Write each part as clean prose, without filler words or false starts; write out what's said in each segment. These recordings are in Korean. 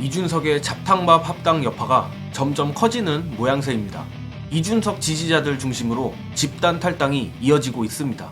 이준석의 잡탕밥 합당 여파가 점점 커지는 모양새입니다. 이준석 지지자들 중심으로 집단 탈당이 이어지고 있습니다.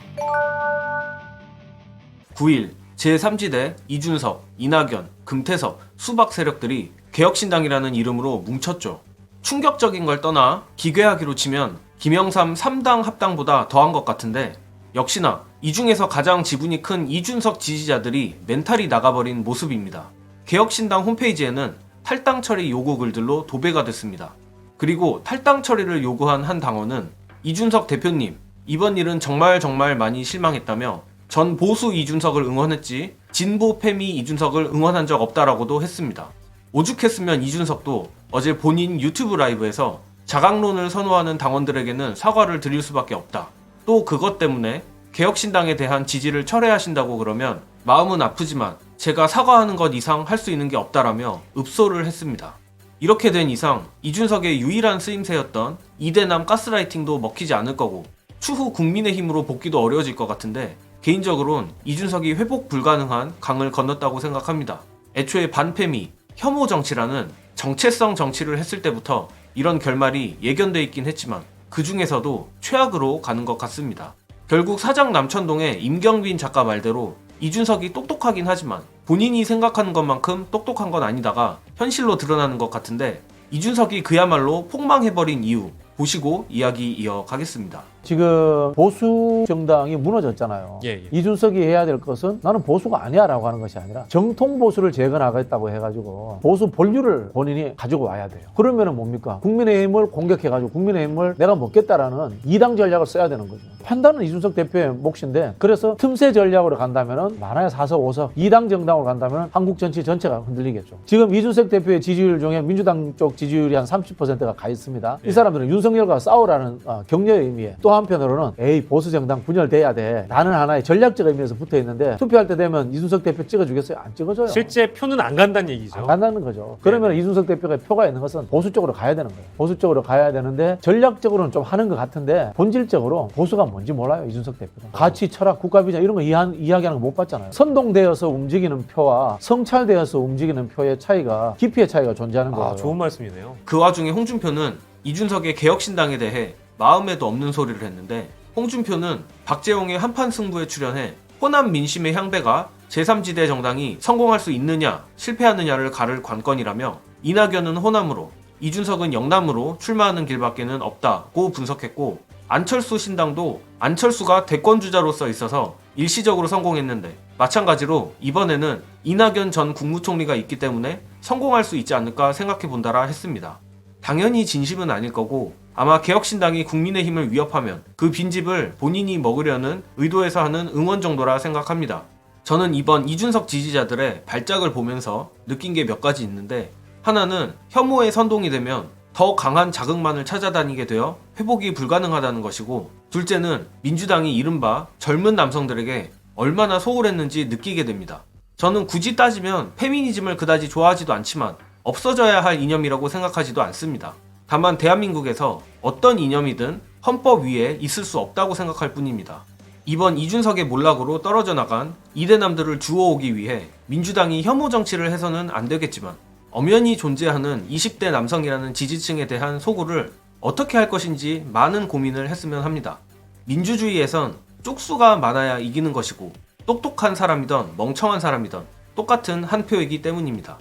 9일 제3지대 이준석, 이낙연, 금태섭, 수박 세력들이 개혁신당이라는 이름으로 뭉쳤죠. 충격적인 걸 떠나 기괴하기로 치면 김영삼 3당 합당보다 더한 것 같은데, 역시나 이 중에서 가장 지분이 큰 이준석 지지자들이 멘탈이 나가버린 모습입니다. 개혁신당 홈페이지에는 탈당 처리 요구 글들로 도배가 됐습니다. 그리고 탈당 처리를 요구한 한 당원은 이준석 대표님, 이번 일은 정말 많이 실망했다며 전 보수 이준석을 응원했지 진보 패미 이준석을 응원한 적 없다라고도 했습니다. 오죽했으면 이준석도 어제 본인 유튜브 라이브에서 자강론을 선호하는 당원들에게는 사과를 드릴 수밖에 없다. 또 그것 때문에 개혁신당에 대한 지지를 철회하신다고 그러면 마음은 아프지만 제가 사과하는 것 이상 할 수 있는 게 없다라며 읍소를 했습니다. 이렇게 된 이상 이준석의 유일한 쓰임새였던 이대남 가스라이팅도 먹히지 않을 거고 추후 국민의힘으로 복귀도 어려워질 것 같은데, 개인적으론 이준석이 회복 불가능한 강을 건넜다고 생각합니다. 애초에 반패미, 혐오 정치라는 정체성 정치를 했을 때부터 이런 결말이 예견돼 있긴 했지만 그 중에서도 최악으로 가는 것 같습니다. 결국 사장 남천동의 임경빈 작가 말대로 이준석이 똑똑하긴 하지만 본인이 생각하는 것만큼 똑똑한 건 아니다가 현실로 드러나는 것 같은데, 이준석이 그야말로 폭망해버린 이유 보시고 이야기 이어가겠습니다. 지금 보수 정당이 무너졌잖아요. 예. 이준석이 해야 될 것은 나는 보수가 아니야 라고 하는 것이 아니라 정통 보수를 재건하겠다고 해가지고 보수 본류를 본인이 가지고 와야 돼요. 그러면은 뭡니까? 국민의힘을 공격해가지고 국민의힘을 내가 먹겠다라는 2당 전략을 써야 되는 거죠. 판단은 이준석 대표의 몫인데, 그래서 틈새 전략으로 간다면은 많아야 4석 5석 2당 정당으로 간다면 한국 정치 전체가 흔들리겠죠. 지금 이준석 대표의 지지율 중에 민주당 쪽 지지율이 한 30%가 가 있습니다. 이 사람들은 윤석열과 싸우라는 격려의 의미에, 또 한편으로는 에이 보수 정당 분열돼야 돼, 나는 하나의 전략적 의미에서 붙어 있는데 투표할 때 되면 이준석 대표 찍어주겠어요? 안 찍어줘요. 실제 표는 안 간다는 얘기죠. 안 간다는 거죠. 그러면 이준석 대표가 표가 있는 것은 보수 쪽으로 가야 되는 거예요. 보수 쪽으로 가야 되는데 전략적으로는 좀 하는 것 같은데 본질적으로 보수가 뭔지 몰라요. 이준석 대표는 가치, 철학, 국가비전 이런 거 이야기하는 거 못 봤잖아요. 선동되어서 움직이는 표와 성찰되어서 움직이는 표의 차이가, 깊이의 차이가 존재하는 거예요. 좋은 말씀이네요. 그 와중에 홍준표는 이준석의 개혁신당에 대해 마음에도 없는 소리를 했는데, 홍준표는 박재홍의 한판 승부에 출연해 호남 민심의 향배가 제3지대 정당이 성공할 수 있느냐 실패하느냐를 가를 관건이라며, 이낙연은 호남으로 이준석은 영남으로 출마하는 길밖에는 없다고 분석했고, 안철수 신당도 안철수가 대권주자로서 있어서 일시적으로 성공했는데 마찬가지로 이번에는 이낙연 전 국무총리가 있기 때문에 성공할 수 있지 않을까 생각해본다라 했습니다. 당연히 진심은 아닐 거고 아마 개혁신당이 국민의힘을 위협하면 그 빈집을 본인이 먹으려는 의도에서 하는 응원 정도라 생각합니다. 저는 이번 이준석 지지자들의 발작을 보면서 느낀 게 몇 가지 있는데, 하나는 혐오의 선동이 되면 더 강한 자극만을 찾아다니게 되어 회복이 불가능하다는 것이고, 둘째는 민주당이 이른바 젊은 남성들에게 얼마나 소홀했는지 느끼게 됩니다. 저는 굳이 따지면 페미니즘을 그다지 좋아하지도 않지만 없어져야 할 이념이라고 생각하지도 않습니다. 다만 대한민국에서 어떤 이념이든 헌법 위에 있을 수 없다고 생각할 뿐입니다. 이번 이준석의 몰락으로 떨어져 나간 이대남들을 주워오기 위해 민주당이 혐오 정치를 해서는 안 되겠지만, 엄연히 존재하는 20대 남성이라는 지지층에 대한 소구를 어떻게 할 것인지 많은 고민을 했으면 합니다. 민주주의에선 쪽수가 많아야 이기는 것이고 똑똑한 사람이든 멍청한 사람이든 똑같은 한 표이기 때문입니다.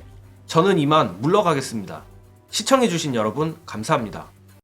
저는 이만 물러가겠습니다. 시청해주신 여러분 감사합니다.